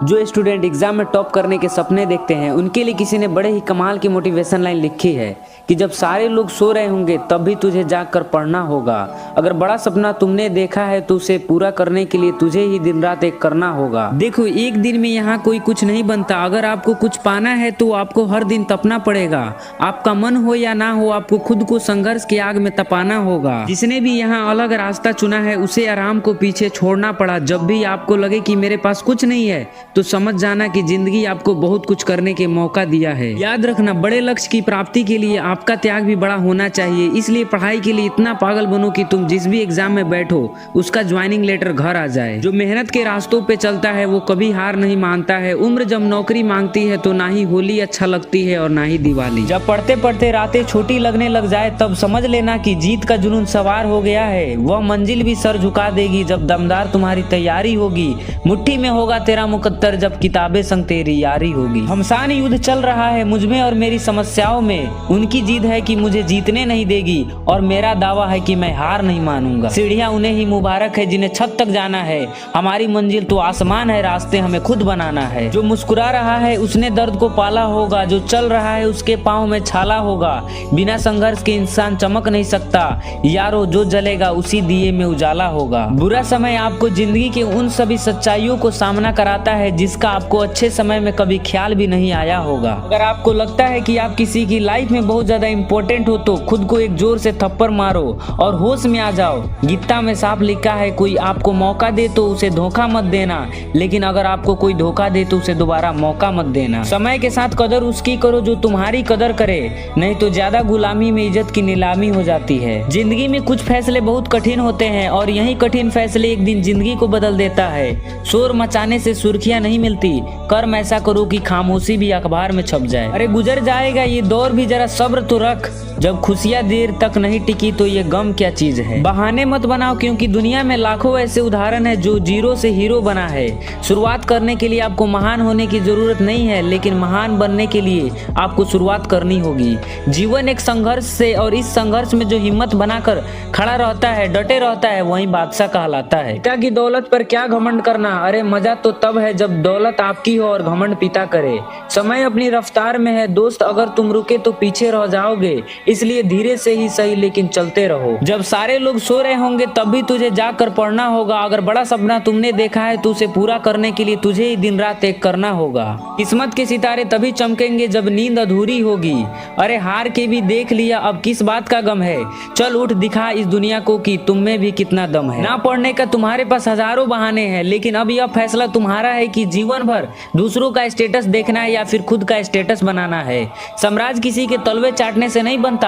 जो student exam में top करने के सपने देखते हैं उनके लिए किसी ने बड़े ही कमाल की मोटिवेशन लाइन लिखी है कि जब सारे लोग सो रहे होंगे तब भी तुझे जाग कर पढ़ना होगा। अगर बड़ा सपना तुमने देखा है तो उसे पूरा करने के लिए तुझे ही दिन रात एक करना होगा। देखो, एक दिन में यहाँ कोई कुछ नहीं बनता। अगर आपको कुछ पाना है तो आपको हर दिन तपना पड़ेगा। आपका मन हो या ना हो, आपको खुद को संघर्ष की आग में तपाना होगा। जिसने भी यहाँ अलग रास्ता चुना है उसे आराम को पीछे छोड़ना पड़ा। जब भी आपको लगे कि मेरे पास कुछ नहीं है तो समझ जाना कि जिंदगी आपको बहुत कुछ करने के मौका दिया है। याद रखना, बड़े लक्ष्य की प्राप्ति के लिए आपका त्याग भी बड़ा होना चाहिए। इसलिए पढ़ाई के लिए इतना पागल बनो कि तुम जिस भी एग्जाम में बैठो उसका ज्वाइनिंग लेटर घर आ जाए। जो मेहनत के रास्तों पे चलता है वो कभी हार नहीं मानता है। उम्र जब नौकरी मांगती है तो ना ही होली अच्छा लगती है और ना ही दिवाली। जब पढ़ते पढ़ते रातें छोटी लगने लग जाए तब समझ लेना कि जीत का जुनून सवार हो गया है। वह मंजिल भी सर झुका देगी जब दमदार तुम्हारी तैयारी होगी। मुट्ठी में होगा तेरा मुकद्दर जब किताबें संग तेरी यारी होगी। घमसान युद्ध चल रहा है मुझमें और मेरी समस्याओं में। उनकी जिद है कि मुझे जीतने नहीं देगी और मेरा दावा है कि मैं हार नहीं मानूंगा। सीढ़ियां उन्हें ही मुबारक है जिन्हें छत तक जाना है। हमारी मंजिल तो आसमान है, रास्ते हमें खुद बनाना है। जो मुस्कुरा रहा है उसने दर्द को पाला होगा। जो चल रहा है उसके पाँव में छाला होगा। बिना संघर्ष के इंसान चमक नहीं सकता। यारो, जो जलेगा उसी दिए में उजाला होगा। बुरा समय आपको जिंदगी के उन सभी सच्चाइयों को सामना कराता है जिसका आपको अच्छे समय में कभी ख्याल भी नहीं आया होगा। अगर आपको लगता है कि आप किसी की लाइफ में बहुत ज्यादा इंपॉर्टेंट हो तो खुद को एक जोर से थप्पड़ मारो और होश में आ जाओ। गीता में साफ लिखा है, कोई आपको मौका दे तो उसे धोखा मत देना, लेकिन अगर आपको कोई धोखा दे तो उसे दोबारा मौका मत देना। समय के साथ कदर उसकी करो जो तुम्हारी कदर करे, नहीं तो ज्यादा गुलामी में इज्जत की नीलामी हो जाती है। जिंदगी में कुछ फैसले बहुत कठिन होते हैं और यही कठिन फैसले एक दिन जिंदगी को बदल देता है। शोर मचाने से सुर्खियां नहीं मिलती, कर्म ऐसा करो कि खामोशी भी अखबार में छप जाए। अरे गुजर जाएगा ये दौर भी, जरा सब्र तो रख। जब खुशियां देर तक नहीं टिकी तो ये गम क्या चीज है। बहाने मत बनाओ क्योंकि दुनिया में लाखों ऐसे उदाहरण है जो जीरो से हीरो बना है। शुरुआत करने के लिए आपको महान होने की जरूरत नहीं है, लेकिन महान बनने के लिए आपको शुरुआत करनी होगी। जीवन एक संघर्ष से, और इस संघर्ष में जो हिम्मत बनाकर खड़ा रहता है, डटे रहता है, वही बादशाह कहलाता है। पिता की दौलत पर क्या घमंड करना, अरे मजा तो तब है जब दौलत आपकी हो और घमंड पिता करे। समय अपनी रफ्तार में है दोस्त, अगर तुम रुके तो पीछे रह जाओगे। इसलिए धीरे से ही सही लेकिन चलते रहो। जब सारे लोग सो रहे होंगे तब भी तुझे जाग कर पढ़ना होगा। अगर बड़ा सपना तुमने देखा है तो उसे पूरा करने के लिए तुझे ही दिन रात एक करना होगा। किस्मत के सितारे तभी चमकेंगे जब नींद अधूरी होगी। अरे हार के भी देख लिया, अब किस बात का गम है। चल उठ, दिखा इस दुनिया को कि तुम में भी कितना दम है। ना पढ़ने का तुम्हारे पास हजारों बहाने हैं, लेकिन अब यह फैसला तुम्हारा है कि जीवन भर दूसरों का स्टेटस देखना है या फिर खुद का स्टेटस बनाना है। साम्राज्य किसी के तलवे चाटने से नहीं बनता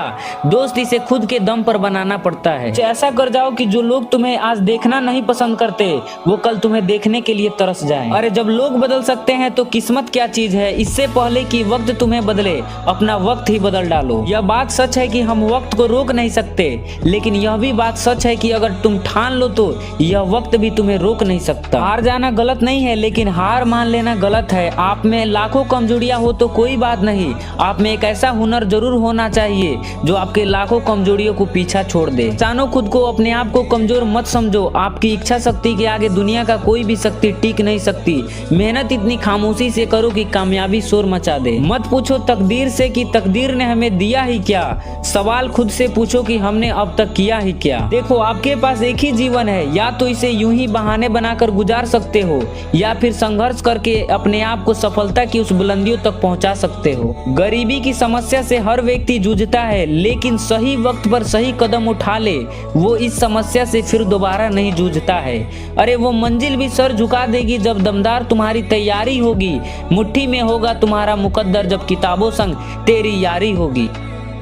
दोस्त, इसे खुद के दम पर बनाना पड़ता है। ऐसा कर जाओ कि जो लोग तुम्हें आज देखना नहीं पसंद करते वो कल तुम्हें देखने के लिए तरस जाएं। अरे जब लोग बदल सकते हैं तो किस्मत क्या चीज है। इससे पहले कि वक्त तुम्हें बदले अपना वक्त ही बदल डालो। यह बात सच है कि हम वक्त को रोक नहीं सकते, लेकिन यह भी बात सच है कि अगर तुम ठान लो तो यह वक्त भी तुम्हें रोक नहीं सकता। हार जाना गलत नहीं है, लेकिन हार मान लेना गलत है। आप में लाखों कमजोरियां हो तो कोई बात नहीं, आप में एक ऐसा हुनर जरूर होना चाहिए जो आपके लाखों कमजोरियों को पीछा छोड़ दे। जानो खुद को, अपने आप को कमजोर मत समझो। आपकी इच्छा शक्ति के आगे दुनिया का कोई भी शक्ति टिक नहीं सकती। मेहनत इतनी खामोशी से करो कि कामयाबी शोर मचा दे। मत पूछो तकदीर से कि तकदीर ने हमें दिया ही क्या, सवाल खुद से पूछो कि हमने अब तक किया ही क्या। देखो, आपके पास एक ही जीवन है, या तो इसे यूं ही बहाने बनाकर गुजार सकते हो या फिर संघर्ष करके अपने आप को सफलता की उस बुलंदियों तक पहुंचा सकते हो। गरीबी की समस्या से हर व्यक्ति जूझता है, लेकिन सही वक्त पर सही कदम उठा ले वो इस समस्या से फिर दोबारा नहीं जूझता है। अरे वो मंजिल भी सर झुका देगी जब दमदार तुम्हारी तैयारी होगी। मुट्ठी में होगा तुम्हारा मुकद्दर जब किताबों संग तेरी यारी होगी।